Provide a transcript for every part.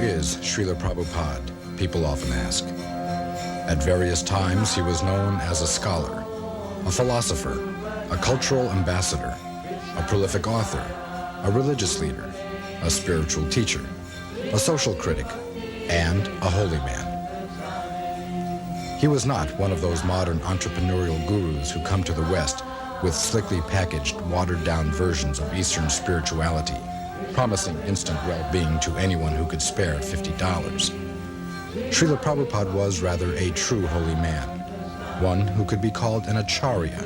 is Srila Prabhupada, people often ask. At various times, he was known as a scholar, a philosopher, a cultural ambassador, a prolific author, a religious leader, a spiritual teacher, a social critic, and a holy man. He was not one of those modern entrepreneurial gurus who come to the West with slickly packaged, watered-down versions of Eastern spirituality, promising instant well-being to anyone who could spare $50. Srila Prabhupada was rather a true holy man, one who could be called an Acharya,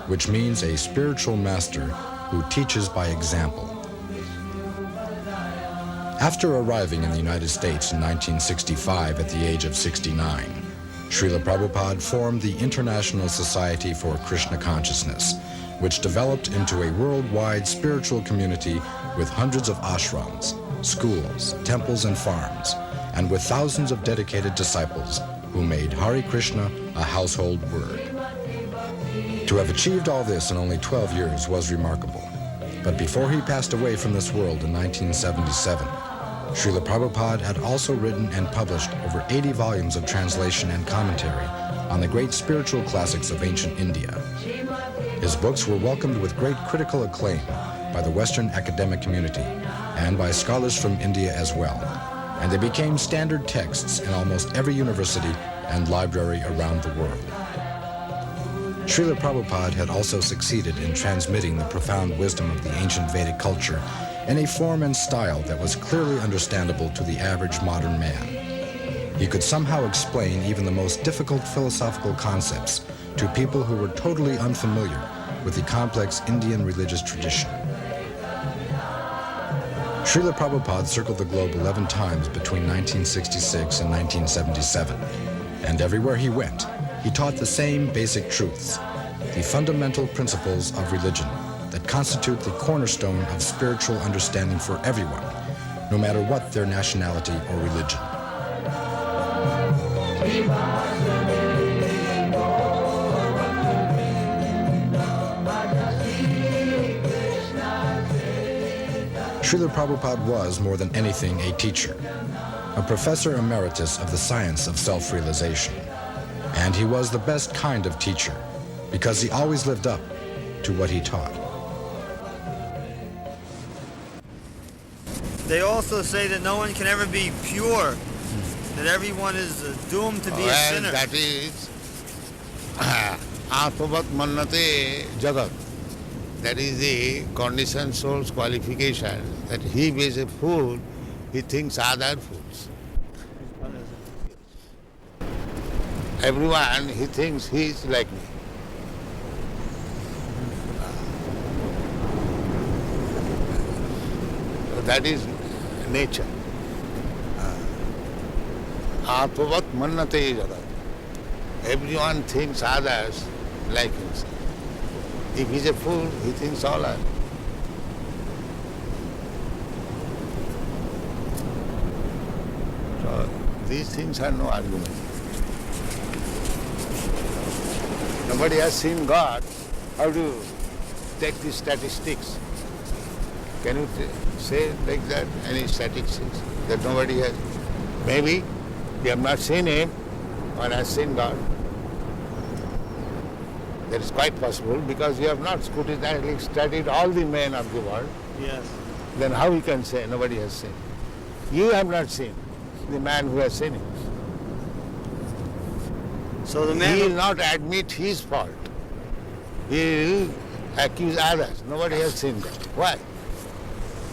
which means a spiritual master who teaches by example. After arriving in the United States in 1965 at the age of 69, Srila Prabhupada formed the International Society for Krishna Consciousness, which developed into a worldwide spiritual community with hundreds of ashrams, schools, temples, and farms, and with thousands of dedicated disciples who made Hare Krishna a household word. To have achieved all this in only 12 years was remarkable. But before he passed away from this world in 1977, Srila Prabhupada had also written and published over 80 volumes of translation and commentary on the great spiritual classics of ancient India. His books were welcomed with great critical acclaim by the Western academic community and by scholars from India as well, and they became standard texts in almost every university and library around the world. Srila Prabhupada had also succeeded in transmitting the profound wisdom of the ancient Vedic culture in a form and style that was clearly understandable to the average modern man. He could somehow explain even the most difficult philosophical concepts to people who were totally unfamiliar with the complex Indian religious tradition. Srila Prabhupada circled the globe 11 times between 1966 and 1977, and everywhere he went, he taught the same basic truths, the fundamental principles of religion that constitute the cornerstone of spiritual understanding for everyone, no matter what their nationality or religion. Srila Prabhupada was, more than anything, a teacher, a professor emeritus of the science of self-realization. And he was the best kind of teacher because he always lived up to what he taught. They also say that no one can ever be pure, that everyone is doomed to be a sinner. That is Atmavat Mannate Jagat. That is the conditioned soul's qualification, that he is a fool, he thinks other fools. Everyone, he thinks he is like me. That is nature. Atmavat Mannate Jagat. Everyone thinks others like himself. If he is a fool, he thinks all are. So these things are no argument. Nobody has seen God. How do you take the statistics? Can you say like that, any statistics that nobody has? Maybe you have not seen him or has seen God. That is quite possible because you have not scrutinizingly studied all the men of the world. Yes. Then how you can say nobody has seen? You have not seen the man who has seen him. So the man He will not admit his fault. He will accuse others. Nobody has seen God. Why?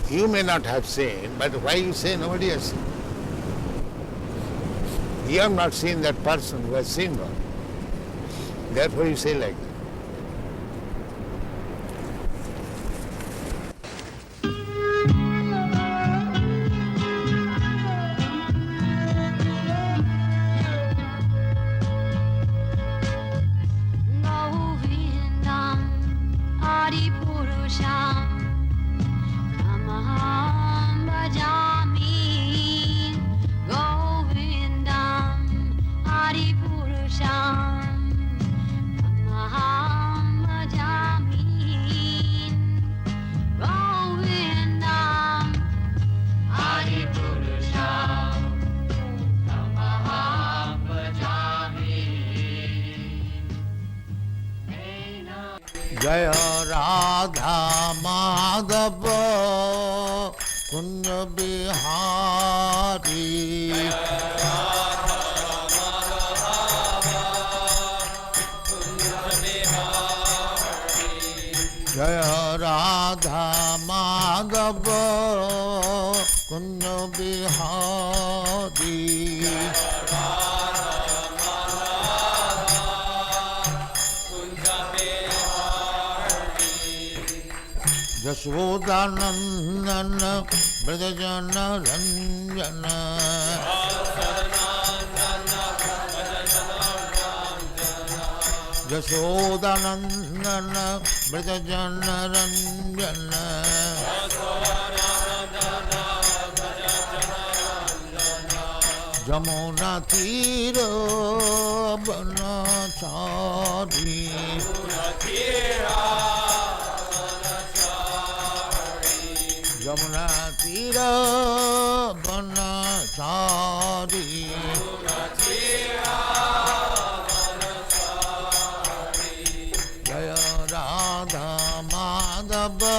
You may not have seen, but why you say nobody has seen? You have not seen that person who has seen God. Therefore you say like that. Hari Purusham Jaya Radha Madhava Kunja Bihari Jaya Radha Madhava Kunja Bihari Jashodanandana Brajajana Ranjana Jashodanandana Brajajana Ranjana Jamuna Tira Banachari Jamuna Tira Banachari Jaya Radha Madhava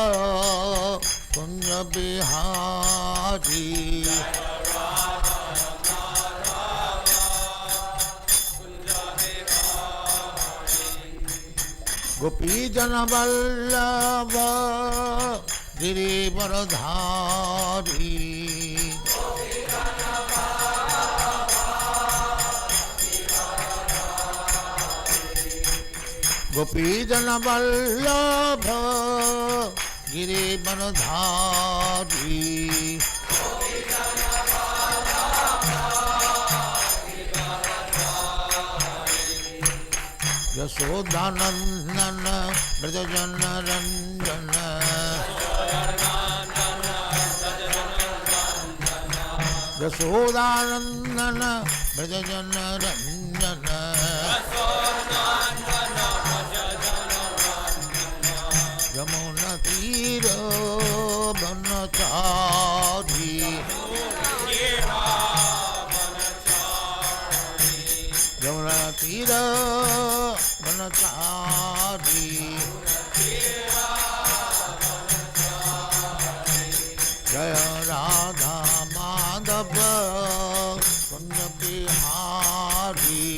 Kunja Bihari Gopi Jana Vallabha Girivaradhari Gopi Jana Vallabha Girivaradhari Yashodanandana Brajajana Ranjana Yashodanandana Brajajana Ranjana Yamuna Tira Banachari Yamuna Tira Banachari Jaya Radha Madhava Kunja Bihari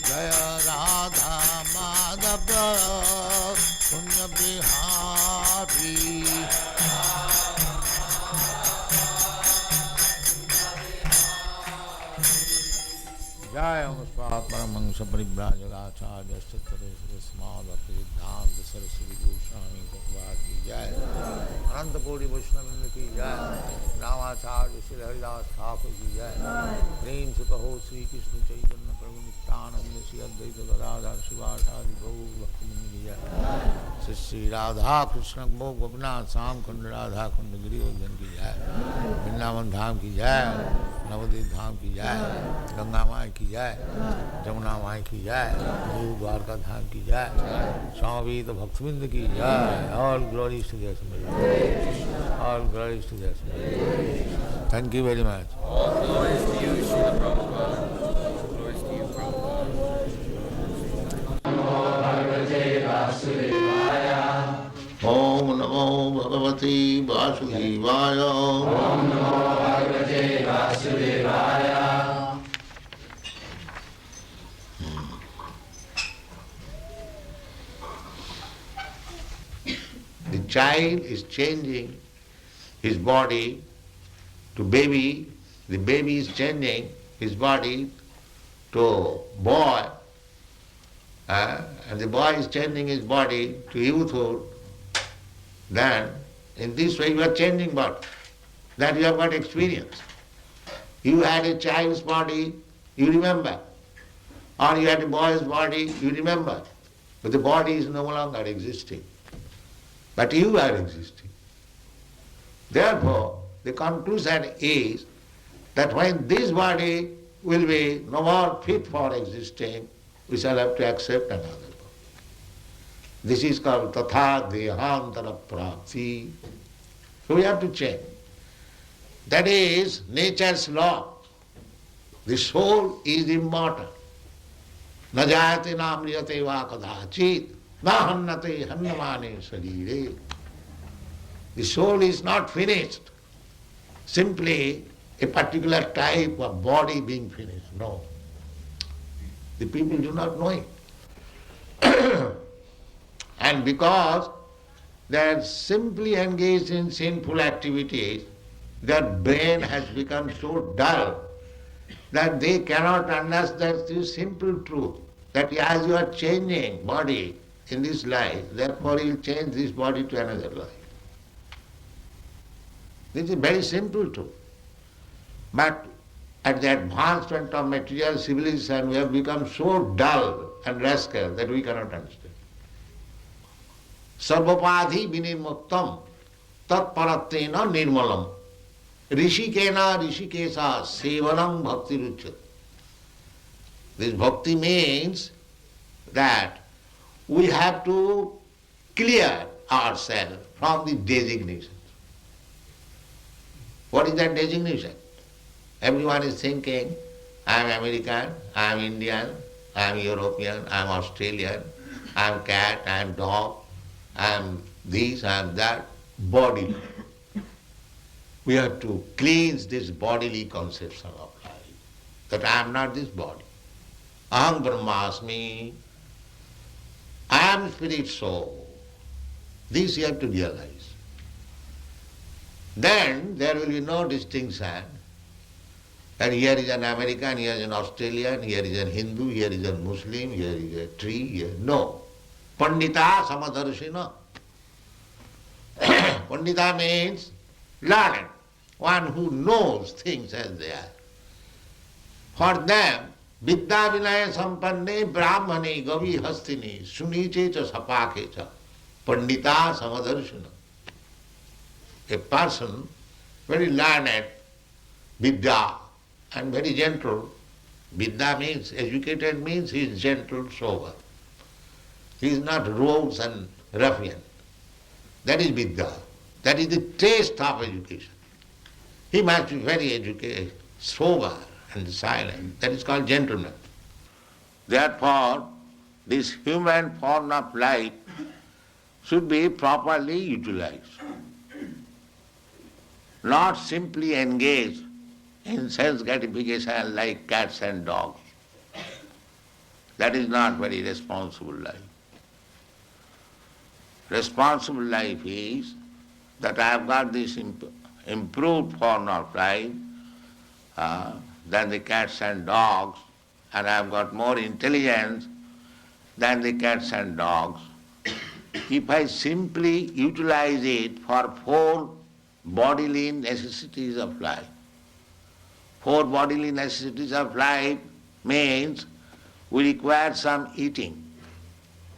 Jaya Radha Madhava Kunja Bihari Jaya Muspat Paramahansa Parivrajagacharya Sattvaresvara Smadhati Siddhanta Saraswati Goswami Bhagavad Ki Jai Ananta Kodi Vaishnavrinda Ki Jai Ramacharya Shri Haridas Thakur Ki Jai Prem Se Kaho Sri Krishna Chaitanya Prabhu Nityananda Shri Advaita Gadadhar Shivasari Gaur Bhaktamani Ki Jai Shri Shri Radha Krishna Mokh Gopinath Sam Khand Radha Khand Giridharan Ki Jai Vrindavan Dham Ki Jai Navadvip Dham Ki Jai Ganga Mai Ki Jai Jamuna Mai Ki Jai Guru Dwarka Dham Ki Jai Swami Bhaktivinoda Ki Jai. All glories to the Assembly. All glories to the Assembly. Thank you very much. All glories to you, Srila Prabhupada. Glories to you, Prabhupada. Om Namo Bhagavate Vasudevaya. Om Namo Bhagavate Vasudevaya. The child is changing his body to baby, the baby is changing his body to boy, and the boy is changing his body to youthhood. Then, in this way you are changing body. That you have got experience. You had a child's body, you remember. Or you had a boy's body, you remember. But the body is no longer existing. But you are existing. Therefore, the conclusion is that when this body will be no more fit for existing, we shall have to accept another body. This is called tatha dehantara prapti. So we have to change. That is nature's law. The soul is immortal. Na jayate na amriyate va kadachit, na hannate hannamane sarire. The soul is not finished, simply a particular type of body being finished. No. The people do not know it. And because they are simply engaged in sinful activities, their brain has become so dull that they cannot understand this simple truth, that as you are changing body in this life, therefore you will change this body to another life. This is very simple truth. But at the advancement of material civilization, we have become so dull and rascal that we cannot understand. Sarvapadhi vinirmuktam tat parattena nirmalam rishikena rishikesa sevanam bhakti ruchyate. This bhakti means that we have to clear ourselves from the designation. What is that designation? Everyone is thinking, I am American, I am Indian, I am European, I am Australian, I am cat, I am dog, I am this, I am that, body. We have to cleanse this bodily conception of life, that I am not this body. Aham Brahmasmi, I am spirit soul. This you have to realize. Then there will be no distinction that here is an American, here is an Australian, here is a Hindu, here is a Muslim, here is a tree, here. No. Pandita samadarshina. Pandita means learned, one who knows things as they are. For them, vidya vinaya sampanne brahmane gavi hastini suniche cha sapake cha pandita samadarshina. A person very learned, vidya, and very gentle. Vidya means, educated means he is gentle, sober. He is not rogues and ruffian. That is vidya. That is the taste of education. He must be very educated, sober and silent. That is called gentleman. Therefore, this human form of life should be properly utilized. Not simply engaged in sense gratification like cats and dogs. That is not very responsible life. Responsible life is that I have got this improved form of life than the cats and dogs, and I have got more intelligence than the cats and dogs. If I simply utilize it for 4 bodily necessities of life. 4 bodily necessities of life means we require some eating.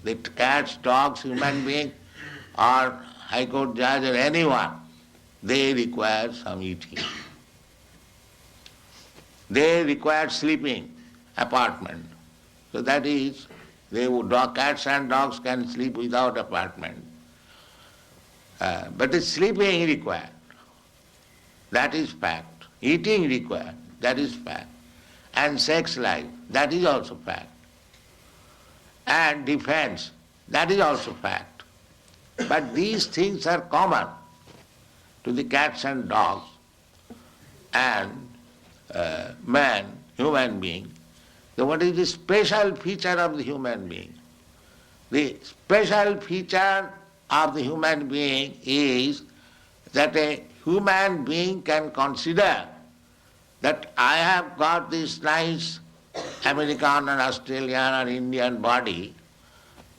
The cats, dogs, human beings, or High Court judge or anyone, they require some eating. They require sleeping, apartment. So that is, cats and dogs can sleep without apartment. But the sleeping required, that is fact. Eating required, that is fact. And sex life, that is also fact. And defense, that is also fact. But these things are common to the cats and dogs and man, human being. So what is the special feature of the human being? The special feature of the human being is that a human being can consider that I have got this nice American and Australian or Indian body,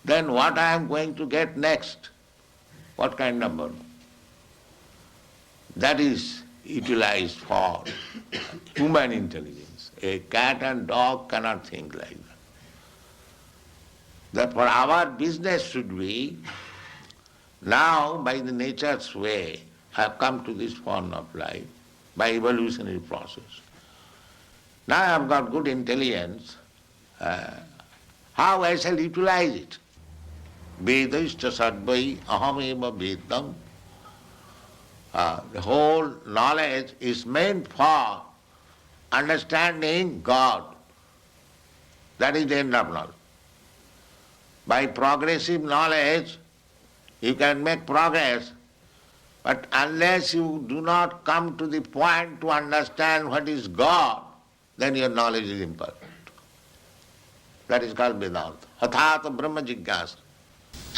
then what I am going to get next? What kind of body? That is utilized for human intelligence. A cat and dog cannot think like that. Therefore our business should be, now by the nature's way, have come to this form of life, by evolutionary process. Now I have got good intelligence, how I shall utilize it? Vedaishcha sadvai ahameva vedam. The whole knowledge is meant for understanding God. That is the end of knowledge. By progressive knowledge, you can make progress, but unless you do not come to the point to understand what is God, then your knowledge is imperfect. That is called Vedanta. Hathata Brahma Jigyasa.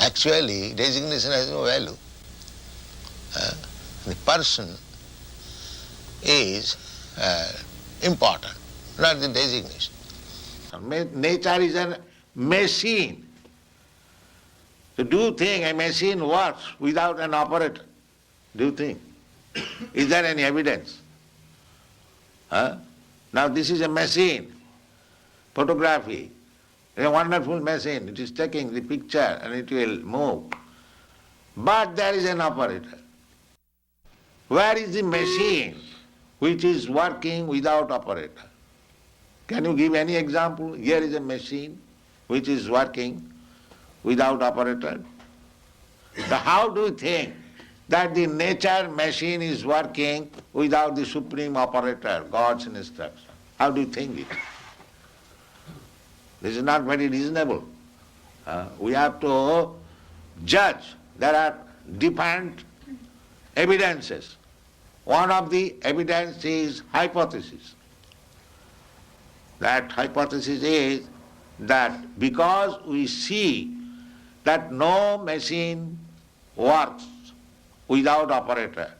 Actually, designation has no value. The person is important, not the designation. Nature is a machine. To do thing, a machine works without an operator. Do you think? Is there any evidence? Now this is a machine, photography. It's a wonderful machine. It is taking the picture and it will move. But there is an operator. Where is the machine which is working without operator? Can you give any example? Here is a machine which is working without operator. So how do you think that the nature machine is working without the supreme operator, God's instruction? How do you think it? This is not very reasonable. We have to judge. There are different evidences. One of the evidence is hypothesis. That hypothesis is that because we see that no machine works without operator,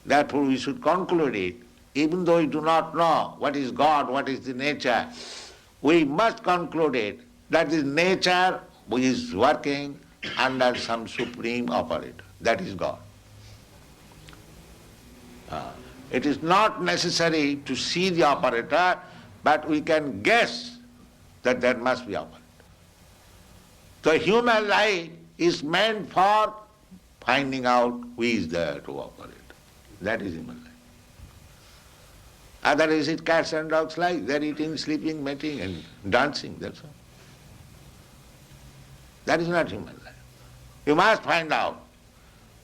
therefore we should conclude it, even though we do not know what is God, what is the nature, we must conclude it that the nature is working under some supreme operator, that is God. It is not necessary to see the operator, but we can guess that there must be operator. The human life is meant for finding out who is there to operate. That is human life. Otherwise it's cats and dogs life. They're eating, sleeping, mating and dancing, that's all. That is not human life. You must find out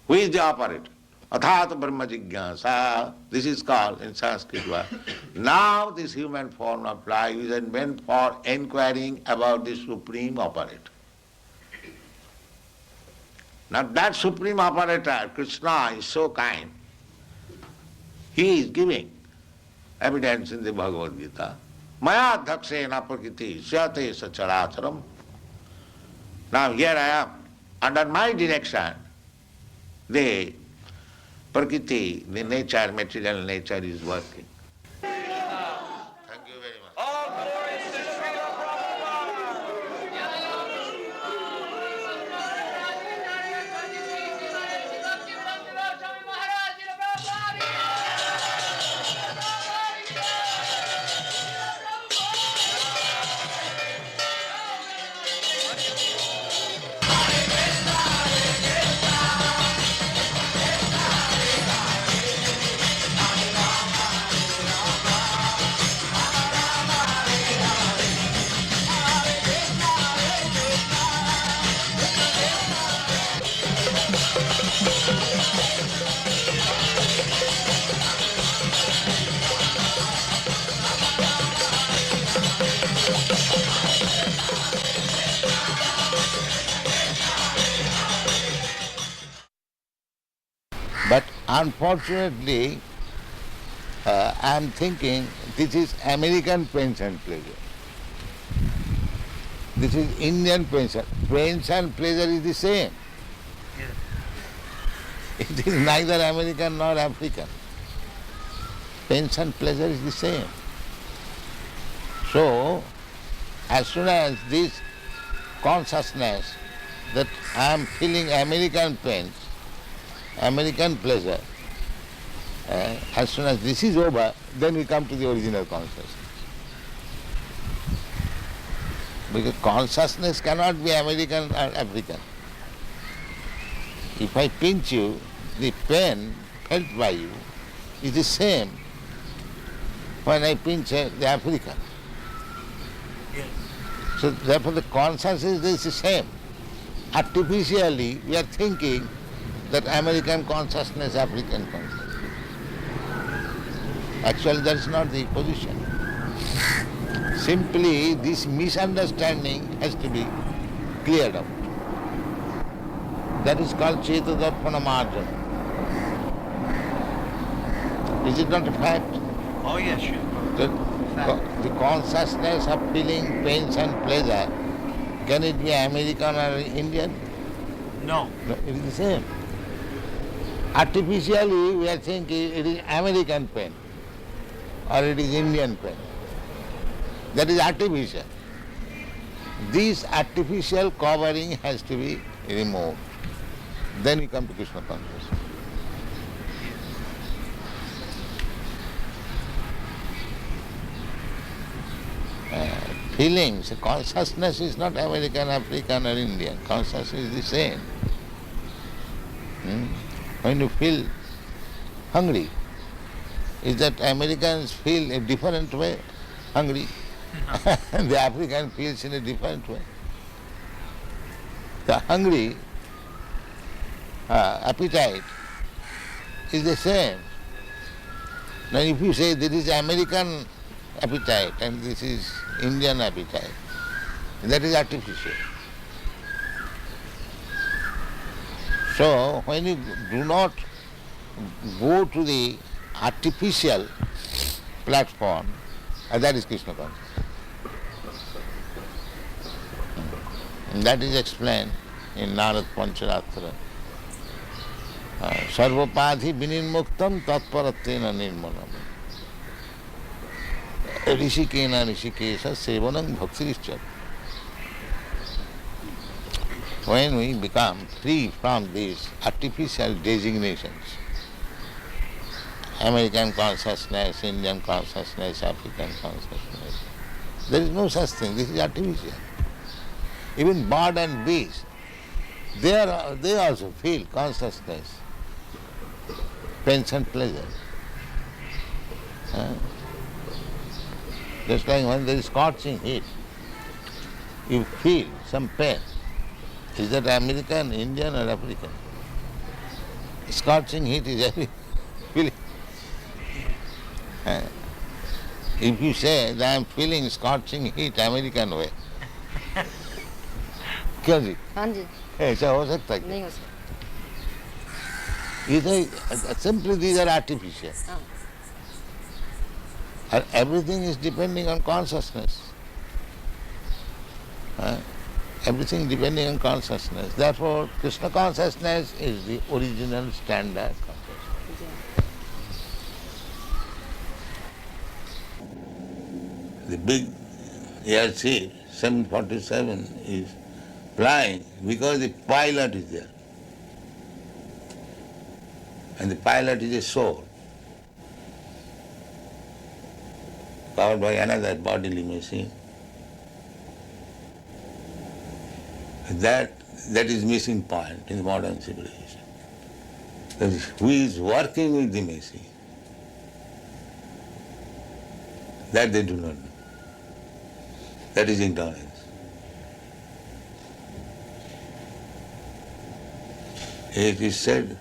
who is the operator. Athata Brahma Jigyasa. This is called in Sanskrit word. Now this human form of life is meant for inquiring about the supreme operator. Now that supreme operator, Krishna, is so kind. He is giving evidence in the Bhagavad Gita. Maya dhaksena prakriti syate sacharacharam. Now here I am. Under my direction, the prakriti, the nature, material nature is working. Thank you very much. All glories to Srila Prabhupada. But unfortunately, I am thinking this is American pension pleasure. This is Indian pension. Pension pleasure is the same. It is neither American nor African. Pension pleasure is the same. So, as soon as this consciousness that I am feeling American pains, American pleasure, as soon as this is over, then we come to the original consciousness. Because consciousness cannot be American or African. If I pinch you, the pain felt by you is the same when I pinch the African. Yes. So therefore the consciousness is the same. Artificially we are thinking that American consciousness, African consciousness. Actually, that is not the position. Simply, this misunderstanding has to be cleared up. That is called Chetadarpana Marjana. Is it not a fact? Oh yes, sure. The consciousness of feeling pains and pleasure, can it be American or Indian? No. No, it is the same. Artificially, we are thinking it is American pain or it is Indian pain. That is artificial. This artificial covering has to be removed. Then we come to Krishna consciousness. Feelings, consciousness is not American, African or Indian. Consciousness is the same. When you feel hungry, is that Americans feel a different way hungry? The African feels in a different way. The hungry appetite is the same. Now if you say this is American appetite and this is Indian appetite, that is artificial. So when you do not go to the artificial platform, that is Krishna consciousness. And that is explained in Narad Pancharatra. Sarvapadhi vinirmuktam tatparattena nirmanam. Rishikena rishikesha sevanam bhaktirishcha. When we become free from these artificial designations, American consciousness, Indian consciousness, African consciousness, there is no such thing. This is artificial. Even bird and beast, they also feel consciousness, pains and pleasure. Just like when there is scorching heat, you feel some pain. Is that American, Indian or African? Scorching heat is every feeling. If you say that I am feeling scorching heat American way, क्यों जी? हाँ जी ऐसा हो सकता है? नहीं हो सकता Simply these are artificial. हाँ And everything is depending on consciousness. Everything depending on consciousness. Therefore, Krishna consciousness is the original standard consciousness. The big airship, 747, is flying because the pilot is there. And the pilot is a soul, powered by another bodily machine. That is missing point in the modern civilization. That is, who is working with the machine? That they do not know. That is ignorance. It is said,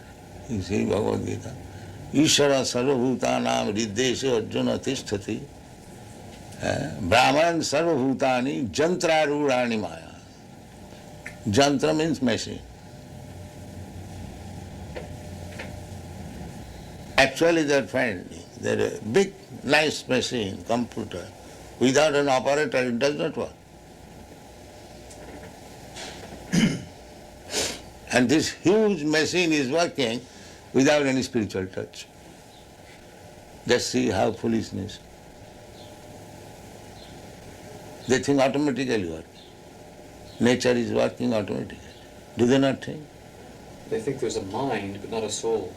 you see Bhagavad Gita, Ishara sarvabhutanam riddeshe arjuna tisthati, Brahman sarvabhutani jantrarurani maya. Jantra means machine. Actually they are finding that a big, nice machine, computer, without an operator it does not work. And this huge machine is working without any spiritual touch. Just see how foolishness. They think automatically working. Nature is working automatically. Do they not think? They think there's a mind, but not a soul.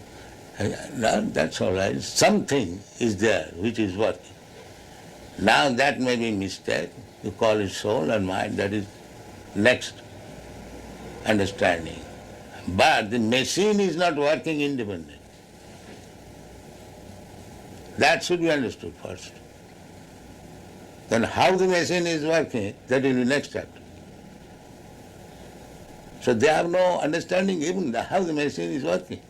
Now, that's all right. Something is there which is working. Now that may be mistake. You call it soul and mind. That is next understanding. But the machine is not working independently. That should be understood first. Then how the machine is working, that will be next chapter. So they have no understanding even how the machine is working.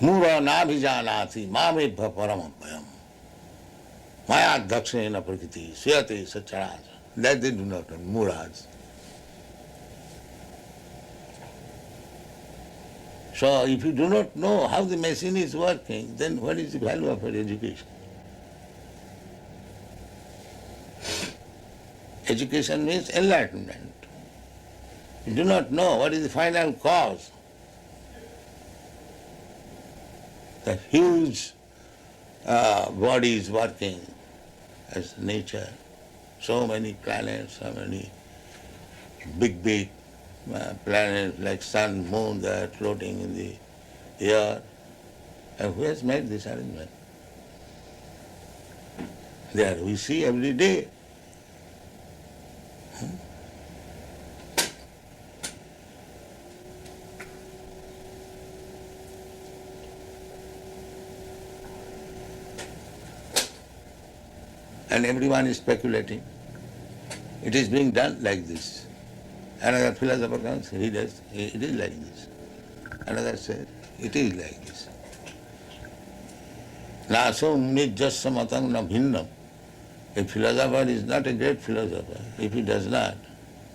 Mura nabhijanati mamebha paramabhyam. Maya dakshena prakriti suyate sacharaja. That they do not know, Muras. So if you do not know how the machine is working, then what is the value of your education? Education means enlightenment. You do not know what is the final cause. The huge body is working as nature. So many planets, so many big planets like sun, moon, they are floating in the air. And who has made this arrangement? There we see every day. And everyone is speculating. It is being done like this. Another philosopher comes, he does, it is like this. Another says, it is like this. Naso nijjasya matang na bhinnam. A philosopher is not a great philosopher if he does not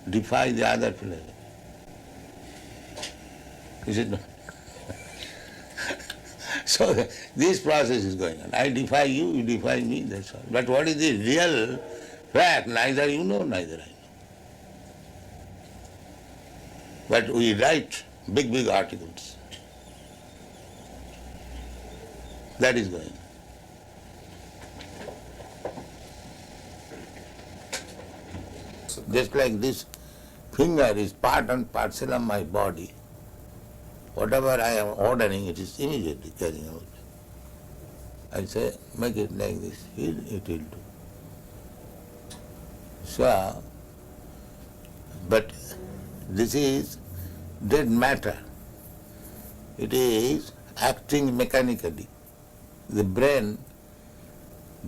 defy the other philosopher. Is it not? So this process is going on. I defy you, you defy me, that's all. But what is the real fact? Neither you know, neither I know. But we write big articles. That is going on. Just like this finger is part and parcel of my body, whatever I am ordering, it is immediately carrying out. I say, make it like this, it will do. So, but this is dead matter. It is acting mechanically. The brain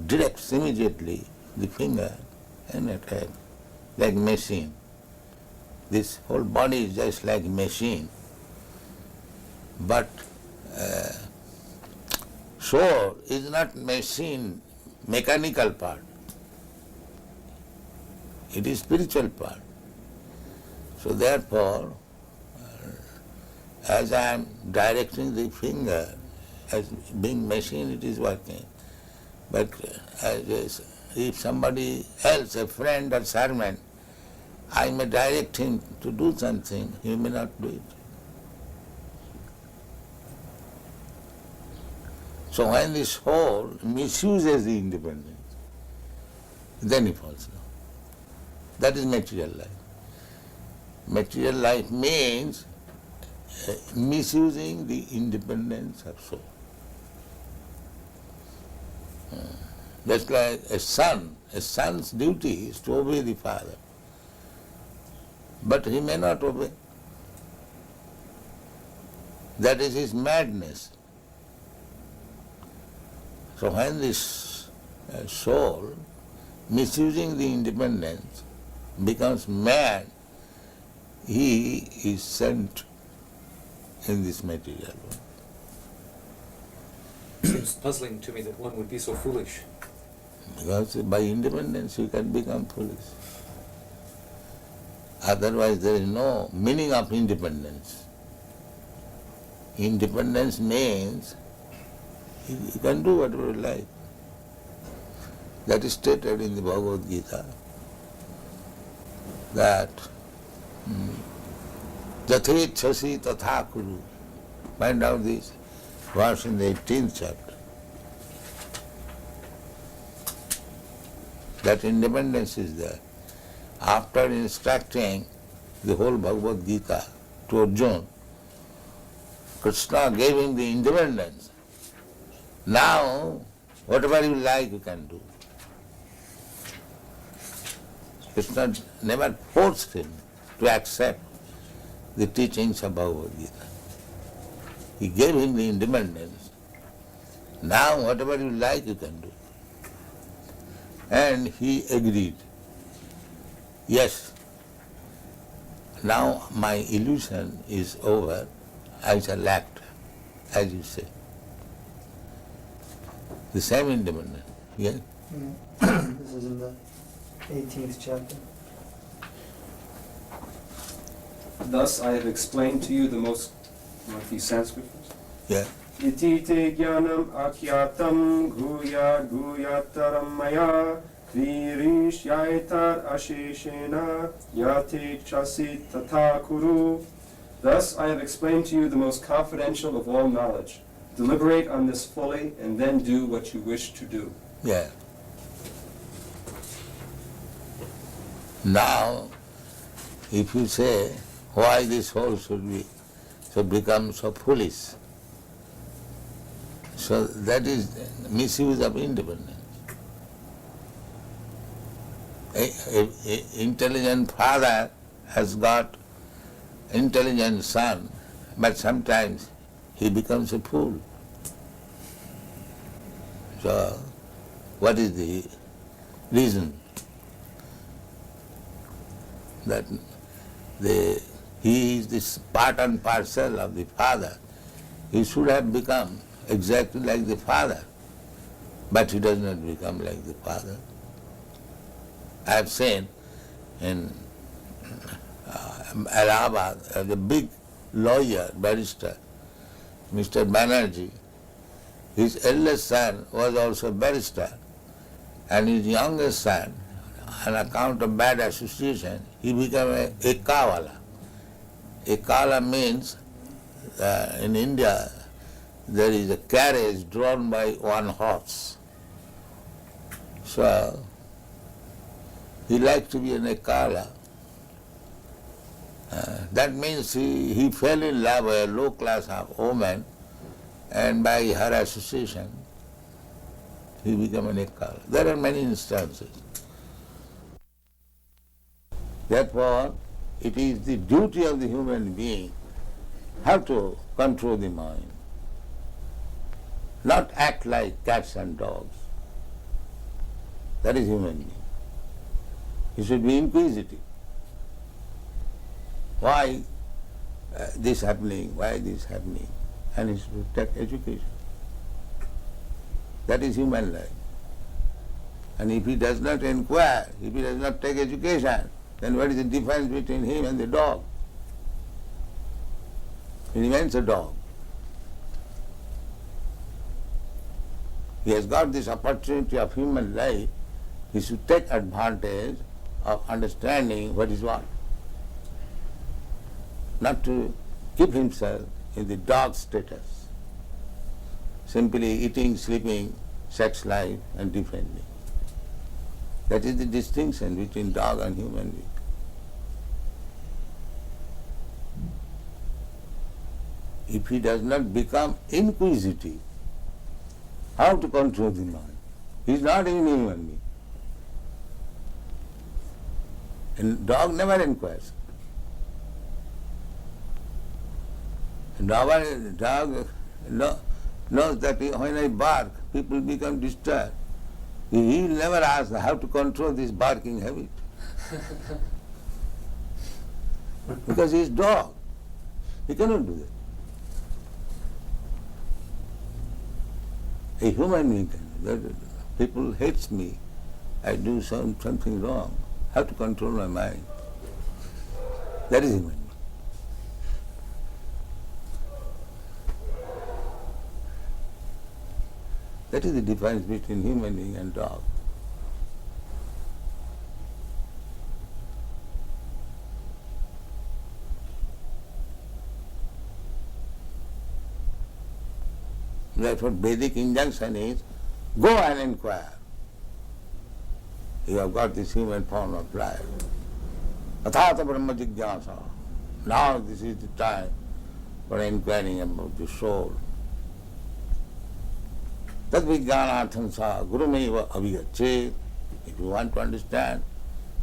directs immediately the finger and attack, like machine. This whole body is just like machine. But soul is not machine, mechanical part. It is spiritual part. So therefore, as I am directing the finger, as being machine it is working. But if somebody else, a friend or servant, I may direct him to do something, he may not do it. So when the soul misuses the independence, then he falls down. That is material life. Material life means misusing the independence of soul. Just like a son's duty is to obey the father. But he may not obey. That is his madness. So when this soul, misusing the independence, becomes mad, he is sent in this material world. It seems puzzling to me that one would be so foolish. Because by independence you can become foolish. Otherwise there is no meaning of independence. Independence means you can do whatever you like. That is stated in the Bhagavad Gita, that Jathechasi tatha kuru. Find out this verse in the 18th chapter. That independence is there. After instructing the whole Bhagavad Gita to Arjuna, Krishna gave him the independence. Now, whatever you like you can do. Krishna never forced him to accept the teachings of Bhagavad Gita. He gave him the independence. Now, whatever you like you can do. And he agreed. Yes, now my illusion is over, I shall act, as you say. The same independence. Yeah? This is in the 18th chapter. Thus I have explained to you the most, like these Sanskrit first. Yeah. Iti te jnanam akyatam guya guyataram maya kvirish yaitar asheshena yate chasit tata kuru. Thus I have explained to you the most confidential of all knowledge. Deliberate on this fully and then do what you wish to do. Yeah. Now, if you say, why this whole should become so foolish, so that is misuse of independence. A intelligent father has got intelligent son, but sometimes he becomes a fool. So, what is the reason? That he is this part and parcel of the father. He should have become exactly like the father, but he does not become like the father. I have seen in Allahabad, the big lawyer, barrister, Mr. Banerjee, his eldest son was also a barrister, and his youngest son, on account of bad association, he became a kawala. A kawala means, in India, there is a carriage drawn by one horse. So, he liked to be an ekala. That means he fell in love with a low-class woman, and by her association, he became an ekala. There are many instances. Therefore, it is the duty of the human being how to control the mind, not act like cats and dogs. That is human being. He should be inquisitive. Why this happening? Why this happening? And he should take education. That is human life. And if he does not inquire, if he does not take education, then what is the difference between him and the dog? He remains a dog. He has got this opportunity of human life. He should take advantage of understanding what is what. Not to keep himself in the dog status, simply eating, sleeping, sex life and defending. That is the distinction between dog and human being. If he does not become inquisitive, how to control the mind? He is not even human being. And dog never inquires. Dog knows that when I bark, people become disturbed. He will never ask how to control this barking habit. Because he is dog. He cannot do that. A human being can do that. People hate me. I do something wrong. How to control my mind? That is human being. That is the difference between human being and dog. Therefore, Vedic injunction is, go and inquire. You have got this human form of life. Athata Brahma Jigyasa. Now this is the time for inquiring about the soul. Tad vijnanartham sa gurumeva avigachet. If you want to understand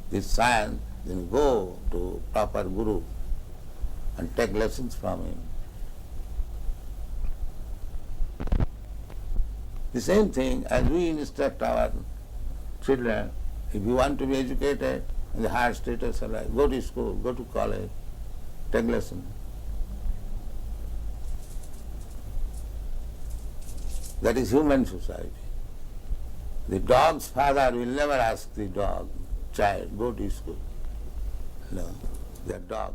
this science, then go to proper guru and take lessons from him. The same thing as we instruct our children, if you want to be educated in the higher status of life, go to school, go to college, take lessons. That is human society. The dog's father will never ask the dog, child, go to school. No, they are dogs.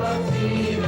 Bhakti